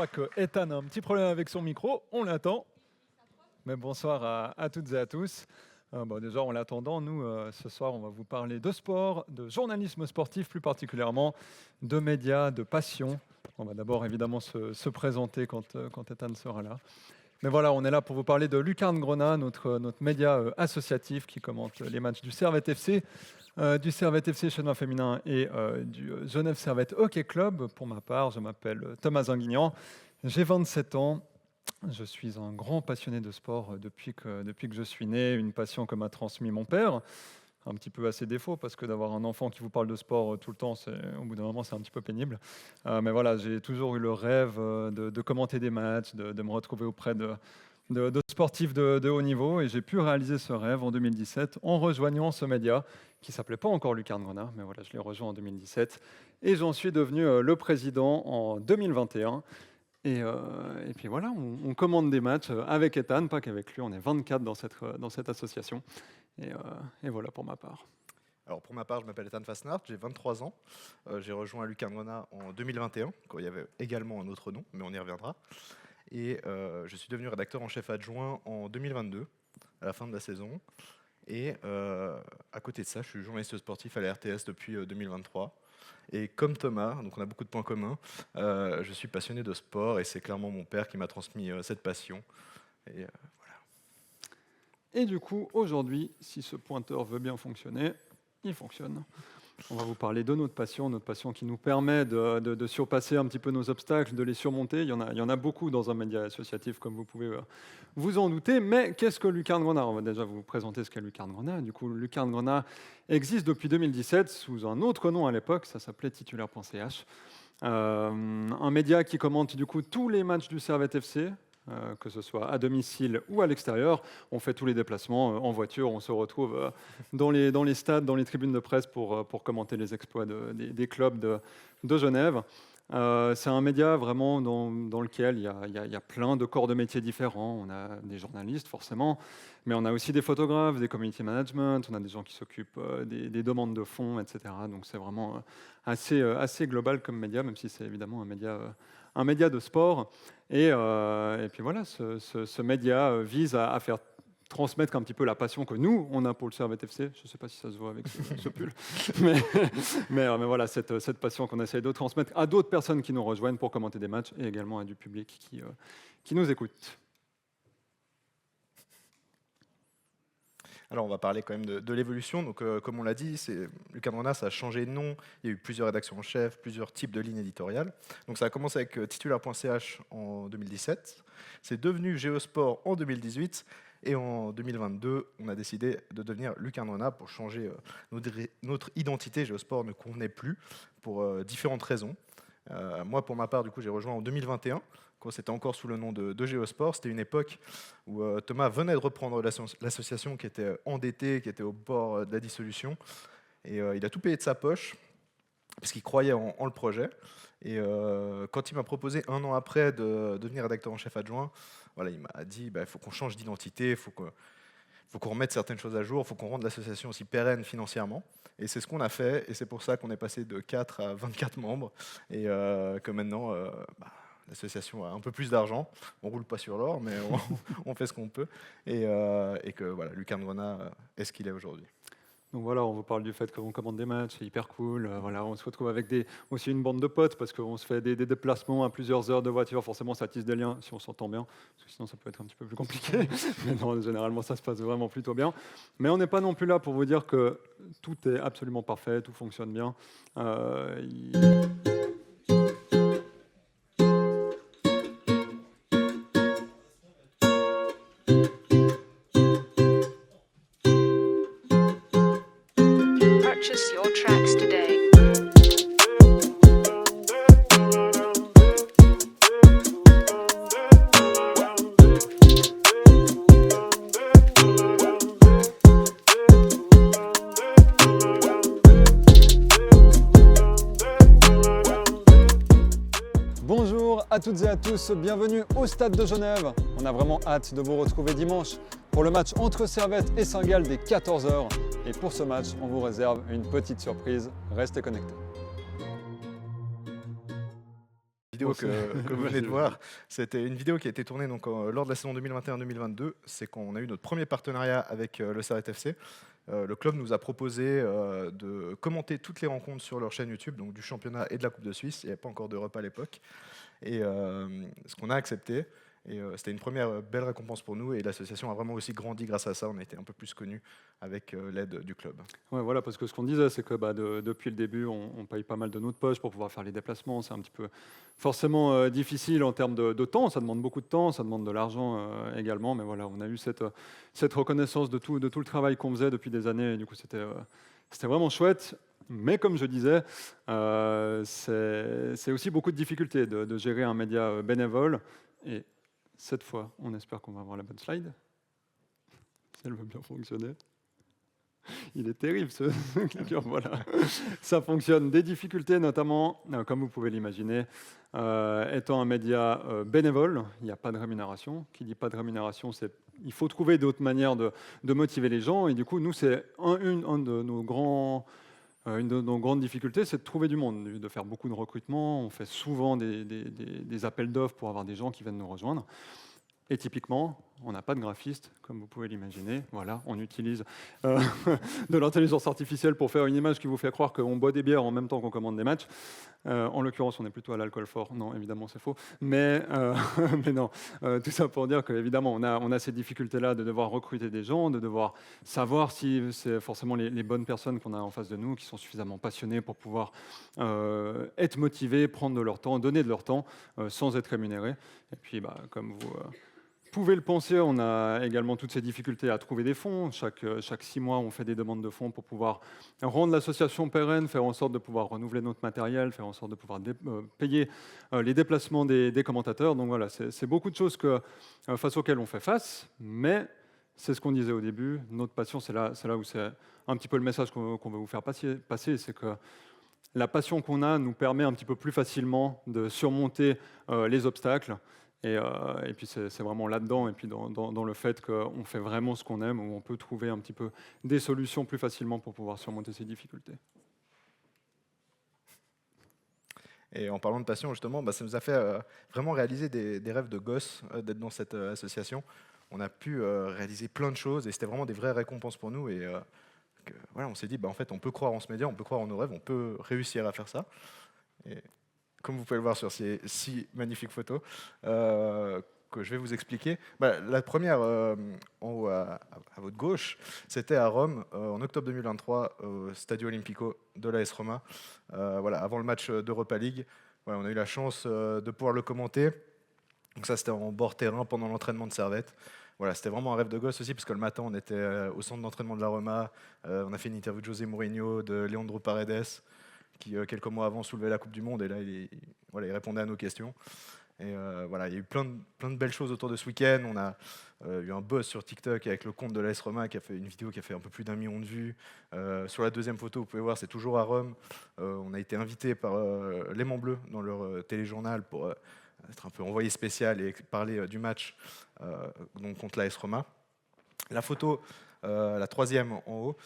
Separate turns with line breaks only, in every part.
crois que Ethan a un petit problème avec son micro, on l'attend. Mais bonsoir à toutes et à tous. Déjà, en l'attendant, nous, ce soir, on va vous parler de sport, de journalisme sportif plus particulièrement, de médias, de passion. On va d'abord évidemment se présenter quand Ethan sera là. Mais voilà, on est là pour vous parler de Lucarne Grenat, notre média associatif qui commente les matchs du Servette FC, du Servette FC Chenois féminin et du Genève Servette Hockey Club. Pour ma part, je m'appelle Thomas Zinguignan, j'ai 27 ans. Je suis un grand passionné de sport depuis que je suis né, une passion que m'a transmis mon père, un petit peu à ses défauts, parce que d'avoir un enfant qui vous parle de sport tout le temps, au bout d'un moment, c'est un petit peu pénible. Mais voilà, j'ai toujours eu le rêve de commenter des matchs, de me retrouver auprès de sportifs de haut niveau, et j'ai pu réaliser ce rêve en 2017 en rejoignant ce média qui ne s'appelait pas encore Lucarne Grenat, mais voilà, je l'ai rejoint en 2017, et j'en suis devenu le président en 2021. Et puis voilà, on commande des matchs avec Ethan, pas qu'avec lui, on est 24 dans cette association. Et voilà pour ma part.
Alors pour ma part, je m'appelle Ethan Fasnart, j'ai 23 ans. J'ai rejoint Lucarne Grenat en 2021, quand il y avait également un autre nom, mais on y reviendra. Et je suis devenu rédacteur en chef adjoint en 2022, à la fin de la saison. Et à côté de ça, je suis journaliste sportif à la RTS depuis 2023. Et comme Thomas, donc on a beaucoup de points communs, je suis passionné de sport et c'est clairement mon père qui m'a transmis cette passion. Et voilà.
Et du coup, aujourd'hui, si ce pointeur veut bien fonctionner, il fonctionne. On va vous parler de notre passion qui nous permet de surpasser un petit peu nos obstacles, de les surmonter. Il y en a beaucoup dans un média associatif, comme vous pouvez vous en douter. Mais qu'est-ce que Lucarne Grenat ? On va déjà vous présenter ce qu'est Lucarne Grenat. Du coup, Lucarne Grenat existe depuis 2017 sous un autre nom à l'époque, ça s'appelait titulaire.ch. Un média qui commente du coup tous les matchs du Servette FC, que ce soit à domicile ou à l'extérieur. On fait tous les déplacements en voiture, on se retrouve dans les stades, dans les tribunes de presse pour commenter les exploits des clubs de Genève. C'est un média vraiment dans lequel il y a plein de corps de métiers différents. On a des journalistes forcément, mais on a aussi des photographes, des community management, on a des gens qui s'occupent des demandes de fonds, etc. Donc c'est vraiment assez global comme média, même si c'est évidemment un média de sport. Et puis voilà, ce média vise à faire transmettre un petit peu la passion que nous, on a pour le Servette FC. Je ne sais pas si ça se voit avec ce pull. mais voilà, cette passion qu'on essaye de transmettre à d'autres personnes qui nous rejoignent pour commenter des matchs et également à du public qui nous écoute.
Alors on va parler quand même de l'évolution. Donc comme on l'a dit, Lucarne Grenat, ça a changé de nom. Il y a eu plusieurs rédactions en chef, plusieurs types de lignes éditoriales. Donc ça a commencé avec titulaire.ch en 2017. C'est devenu Géosport en 2018. Et en 2022, on a décidé de devenir Lucarne Grenat pour changer notre identité. Géosport ne convenait plus pour différentes raisons. Moi, pour ma part, du coup, j'ai rejoint en 2021. Quand c'était encore sous le nom de Géosport. C'était une époque où Thomas venait de reprendre l'association qui était endettée, qui était au bord de la dissolution. Et il a tout payé de sa poche, parce qu'il croyait en le projet. Et quand il m'a proposé un an après de devenir rédacteur en chef adjoint, voilà, il m'a dit il faut qu'on change d'identité, il faut qu'on remette certaines choses à jour, il faut qu'on rende l'association aussi pérenne financièrement. Et c'est ce qu'on a fait, et c'est pour ça qu'on est passé de 4 à 24 membres, et que maintenant, l'association a un peu plus d'argent. On ne roule pas sur l'or, mais on fait ce qu'on peut, et que voilà, Lucarne Grenat est ce qu'il est aujourd'hui.
Donc voilà, on vous parle du fait qu'on commande des matchs, c'est hyper cool. Voilà, on se retrouve avec aussi une bande de potes parce qu'on se fait des déplacements à plusieurs heures de voiture. Forcément, ça tisse des liens si on s'entend bien, parce que sinon ça peut être un petit peu plus compliqué. Mais non, généralement, ça se passe vraiment plutôt bien. Mais on n'est pas non plus là pour vous dire que tout est absolument parfait, tout fonctionne bien.
Purchase your tracks today.
Bonjour à toutes et à tous, bienvenue au Stade de Genève. On a vraiment hâte de vous retrouver dimanche pour le match entre Servette et Saint-Gall dès 14h. Et pour ce match, on vous réserve une petite surprise. Restez connectés.
vidéo
Bon,
que vous venez de
vas-y,
voir, c'était une vidéo qui a été tournée donc, lors de la saison 2021-2022. C'est qu'on a eu notre premier partenariat avec le Servette FC. Le club nous a proposé de commenter toutes les rencontres sur leur chaîne YouTube, donc du championnat et de la Coupe de Suisse. Il n'y avait pas encore d'Europe à l'époque. Et ce qu'on a accepté. Et c'était une première belle récompense pour nous. Et l'association a vraiment aussi grandi grâce à ça. On a été un peu plus connus avec l'aide du club.
Ouais, voilà, parce que ce qu'on disait, c'est que depuis le début, on paye pas mal de notre poche pour pouvoir faire les déplacements. C'est un petit peu forcément difficile en termes de temps. Ça demande beaucoup de temps, ça demande de l'argent également. Mais voilà, on a eu cette reconnaissance de tout le travail qu'on faisait depuis des années. Et du coup, c'était vraiment chouette. Mais comme je disais, c'est aussi beaucoup de difficultés de gérer un média bénévole. Et cette fois, on espère qu'on va avoir la bonne slide. Si elle veut bien fonctionner. Il est terrible ce clicker, voilà. Ça fonctionne. Des difficultés notamment, comme vous pouvez l'imaginer, étant un média bénévole, il n'y a pas de rémunération. Qui dit pas de rémunération, c'est il faut trouver d'autres manières de motiver les gens. Et du coup, nous, c'est une de nos grandes difficultés, c'est de trouver du monde, de faire beaucoup de recrutement. On fait souvent des appels d'offres pour avoir des gens qui viennent nous rejoindre. Et typiquement, on n'a pas de graphiste, comme vous pouvez l'imaginer. Voilà, on utilise de l'intelligence artificielle pour faire une image qui vous fait croire qu'on boit des bières en même temps qu'on commande des matchs. En l'occurrence, on est plutôt à l'alcool fort. Non, évidemment, c'est faux. Mais non, tout ça pour dire qu'évidemment, on a ces difficultés-là de devoir recruter des gens, de devoir savoir si c'est forcément les bonnes personnes qu'on a en face de nous, qui sont suffisamment passionnées pour pouvoir être motivées, prendre de leur temps, donner de leur temps, sans être rémunérés. Et puis, comme vous pouvez le penser, on a également toutes ces difficultés à trouver des fonds. Chaque 6 mois, on fait des demandes de fonds pour pouvoir rendre l'association pérenne, faire en sorte de pouvoir renouveler notre matériel, faire en sorte de pouvoir payer les déplacements des commentateurs. Donc voilà, c'est beaucoup de choses face auxquelles on fait face, mais c'est ce qu'on disait au début. Notre passion, c'est là où c'est un petit peu le message qu'on veut vous faire passer, c'est que la passion qu'on a nous permet un petit peu plus facilement de surmonter les obstacles. Et puis c'est vraiment là-dedans, et puis dans le fait qu'on fait vraiment ce qu'on aime, où on peut trouver un petit peu des solutions plus facilement pour pouvoir surmonter ces difficultés.
Et en parlant de passion, justement, ça nous a fait vraiment réaliser des rêves de gosse d'être dans cette association. On a pu réaliser plein de choses, et c'était vraiment des vraies récompenses pour nous. Et voilà, on s'est dit, en fait, on peut croire en ce média, on peut croire en nos rêves, on peut réussir à faire ça. Et comme vous pouvez le voir sur ces 6 magnifiques photos, que je vais vous expliquer. La première, en haut à votre gauche, c'était à Rome, en octobre 2023, au Stadio Olimpico de l'AS Roma, avant le match d'Europa League. Voilà, on a eu la chance de pouvoir le commenter. Donc ça, c'était en bord terrain pendant l'entraînement de Servette. Voilà, c'était vraiment un rêve de gosse aussi, parce que le matin, on était au centre d'entraînement de la Roma. On a fait une interview de José Mourinho, de Leandro Paredes, qui quelques mois avant soulevait la Coupe du Monde, et là il répondait à nos questions. Et voilà, il y a eu plein de belles choses autour de ce week-end. On a eu un buzz sur TikTok avec le compte de l'AS Roma qui a fait une vidéo qui a fait un peu plus d'1 million de vues. Sur la deuxième photo, vous pouvez voir, c'est toujours à Rome. On a été invité par L'Aimant Bleu dans leur téléjournal pour être un peu envoyé spécial et parler du match donc contre l'AS Roma. La photo, la troisième en haut,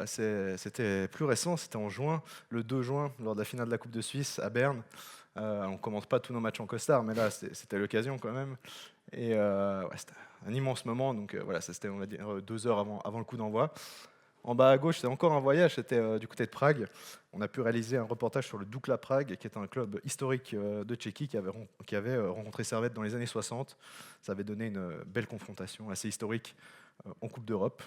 c'était plus récent, c'était en juin, le 2 juin, lors de la finale de la Coupe de Suisse à Berne. On ne commente pas tous nos matchs en costard, mais là, c'était l'occasion quand même. Et c'était un immense moment, donc voilà, ça c'était, on va dire, 2 heures avant le coup d'envoi. En bas à gauche, c'était encore un voyage, c'était du côté de Prague. On a pu réaliser un reportage sur le Dukla Prague, qui est un club historique de Tchéquie qui avait rencontré Servette dans les années 60. Ça avait donné une belle confrontation assez historique en Coupe d'Europe.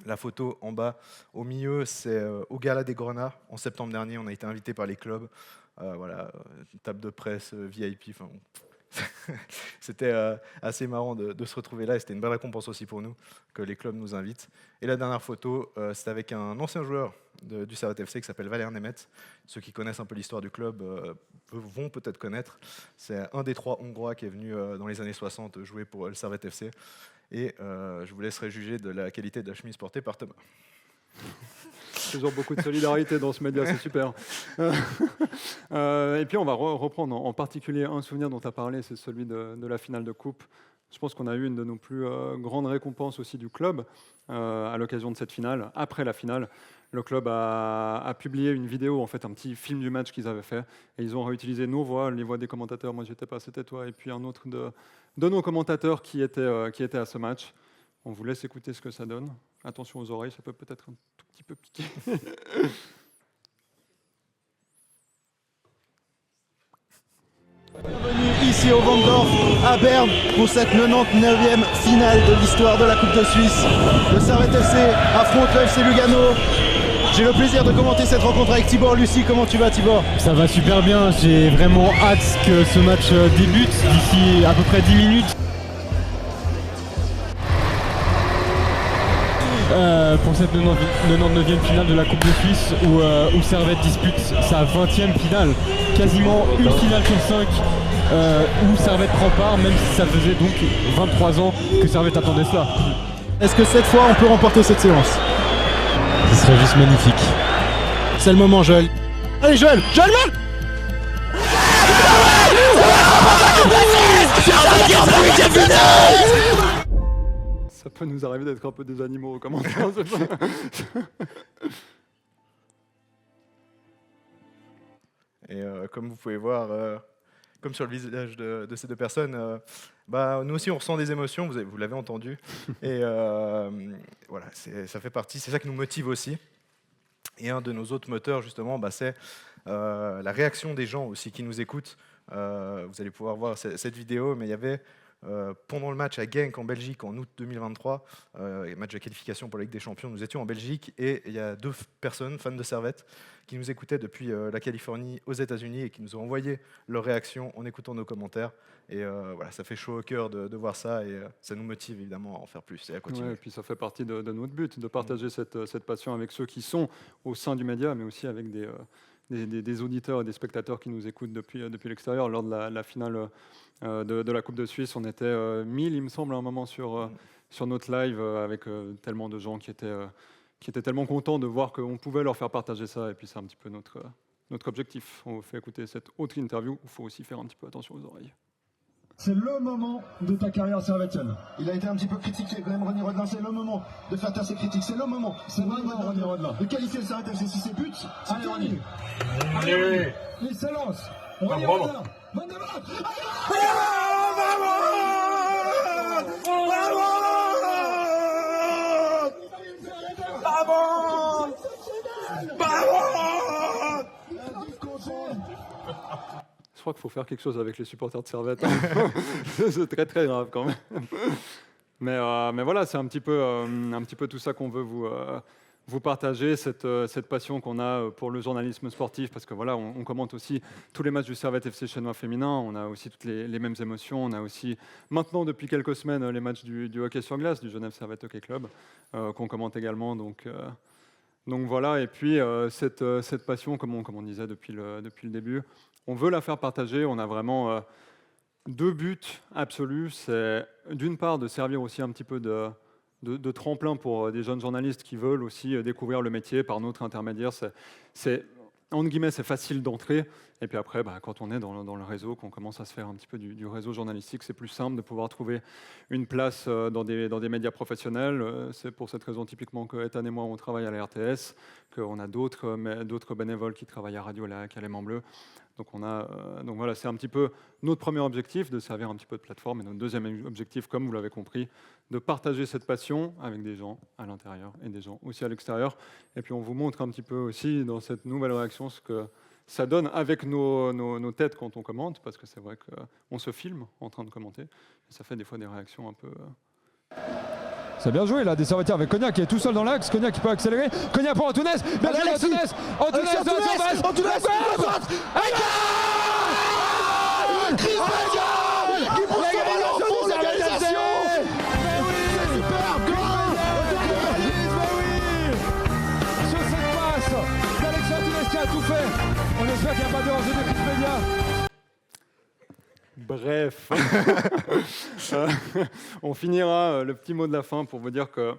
La photo en bas, au milieu, c'est au Gala des Grenats. En septembre dernier, on a été invité par les clubs. Table de presse, VIP. C'était assez marrant de se retrouver là, et c'était une belle récompense aussi pour nous que les clubs nous invitent. Et la dernière photo, c'est avec un ancien joueur du Servette FC qui s'appelle Valère Nemeth. Ceux qui connaissent un peu l'histoire du club vont peut-être connaître. C'est un des 3 Hongrois qui est venu dans les années 60 jouer pour le Servette FC. Et je vous laisserai juger de la qualité de la chemise portée par Thomas.
Toujours beaucoup de solidarité dans ce média, c'est super. Et puis on va reprendre en particulier un souvenir dont tu as parlé, c'est celui de la finale de Coupe. Je pense qu'on a eu une de nos plus grandes récompenses aussi du club à l'occasion de cette finale. Après la finale, le club a publié une vidéo, en fait, un petit film du match qu'ils avaient fait. Et ils ont réutilisé nos voix, les voix des commentateurs. Moi, j'étais pas, c'était toi. Et puis un autre de nos commentateurs qui était à ce match. On vous laisse écouter ce que ça donne. Attention aux oreilles, ça peut peut-être un tout petit peu piquer.
Bienvenue ici au Vandorf, à Berne, pour cette 99e finale de l'histoire de la Coupe de Suisse. Le Servette FC affronte le FC Lugano. J'ai le plaisir de commenter cette rencontre avec Tibor Lucie. Comment tu vas, Tibor?
Ça va super bien, j'ai vraiment hâte que ce match débute d'ici à peu près 10 minutes. Pour cette 99e finale de la Coupe de Suisse où Servette dispute sa 20e finale, quasiment une finale sur 5 où Servette prend part, même si ça faisait donc 23 ans que Servette attendait cela.
Est-ce que cette fois on peut remporter cette séance?
Ce serait juste magnifique.
C'est le moment, Joël. Allez, Joël! Joël, man!
Ça peut nous arriver d'être un peu des animaux aux commentaires. C'est pas...
Et comme vous pouvez voir, comme sur le visage de ces deux personnes, nous aussi on ressent des émotions, vous l'avez entendu. Et voilà, ça fait partie, c'est ça qui nous motive aussi. Et un de nos autres moteurs, justement, c'est la réaction des gens aussi qui nous écoutent. Vous allez pouvoir voir cette vidéo, mais il y avait pendant le match à Genk en Belgique en août 2023, match de qualification pour la Ligue des Champions, nous étions en Belgique et il y a 2 personnes, fans de Servette, qui nous écoutaient depuis la Californie aux États-Unis et qui nous ont envoyé leur réaction en écoutant nos commentaires. Et voilà, ça fait chaud au cœur de voir ça et ça nous motive évidemment à en faire plus et à continuer.
Ouais, et puis ça fait partie de notre but, de partager cette passion avec ceux qui sont au sein du média, mais aussi avec des auditeurs et des spectateurs qui nous écoutent depuis l'extérieur. Lors de la finale de la Coupe de Suisse, on était 1000, il me semble, à un moment sur notre live, avec tellement de gens qui étaient tellement contents de voir qu'on pouvait leur faire partager ça. Et puis c'est un petit peu notre objectif. On vous fait écouter cette autre interview. Il faut aussi faire un petit peu attention aux oreilles.
C'est le moment de ta carrière servettienne. Il a été un petit peu critiqué quand même, René Rodelin. C'est le moment de faire taire ses critiques. C'est le moment. C'est maintenant, René Rodelin, de qualifier le Servette FC. Si c'est but, c'est terminé. Allez, il se lance. René Rodelin. Bonne démarre.
Je crois qu'il faut faire quelque chose avec les supporters de Servette. C'est très très grave quand même. Mais voilà, c'est un petit peu tout ça qu'on veut vous partager, cette passion qu'on a pour le journalisme sportif, parce que voilà, on commente aussi tous les matchs du Servette FC chinois féminin. On a aussi toutes les mêmes émotions. On a aussi maintenant depuis quelques semaines les matchs du hockey sur glace, du Genève Servette Hockey Club, qu'on commente également. Donc voilà, et puis cette passion, comme on disait depuis le début, on veut la faire partager. On a vraiment 2 buts absolus. C'est d'une part de servir aussi un petit peu de tremplin pour des jeunes journalistes qui veulent aussi découvrir le métier par notre intermédiaire. C'est entre guillemets, c'est facile d'entrer. Et puis après, quand on est dans le réseau, qu'on commence à se faire un petit peu du réseau journalistique, c'est plus simple de pouvoir trouver une place dans des médias professionnels. C'est pour cette raison typiquement que Ethan et moi, on travaille à la RTS, qu'on a d'autres bénévoles qui travaillent à Radio Lac, à l'Aimant Bleu. Donc voilà, c'est un petit peu notre premier objectif, de servir un petit peu de plateforme. Et notre deuxième objectif, comme vous l'avez compris, de partager cette passion avec des gens à l'intérieur et des gens aussi à l'extérieur. Et puis on vous montre un petit peu aussi dans cette nouvelle réaction ce que ça donne avec nos têtes quand on commente, parce que c'est vrai qu'on se filme en train de commenter. Et ça fait des fois des réactions un peu...
C'est bien joué là, des Servettiens avec Cognac qui est tout seul dans l'axe. Cognac qui peut accélérer. Cognac pour Antunes. Bien joué Antunes. Antunes dans la surface. Antunes à droite. Chris Berger qui prend son ballon pour l'égalisation. Mais oui, c'est superbe. Sur cette passe d'Alexis Antunes qui a tout fait. On espère qu'il n'y a pas de hors-jeu de Chris Berger.
Bref, on finira le petit mot de la fin pour vous dire que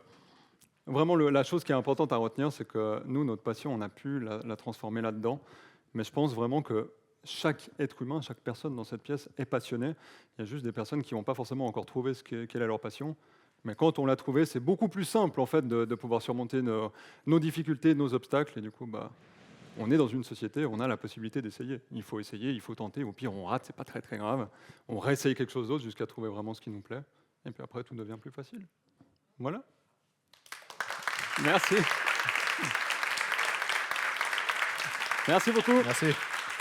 vraiment la chose qui est importante à retenir, c'est que nous, notre passion, on a pu la transformer là-dedans. Mais je pense vraiment que chaque être humain, chaque personne dans cette pièce est passionné. Il y a juste des personnes qui n'ont pas forcément encore trouvé quelle est leur passion. Mais quand on l'a trouvé, c'est beaucoup plus simple en fait de pouvoir surmonter nos difficultés, nos obstacles. Et du coup, on est dans une société où on a la possibilité d'essayer. Il faut essayer, il faut tenter. Au pire, on rate, c'est pas très très grave. On réessaye quelque chose d'autre jusqu'à trouver vraiment ce qui nous plaît. Et puis après, tout devient plus facile. Voilà. Merci. Merci beaucoup.
Merci.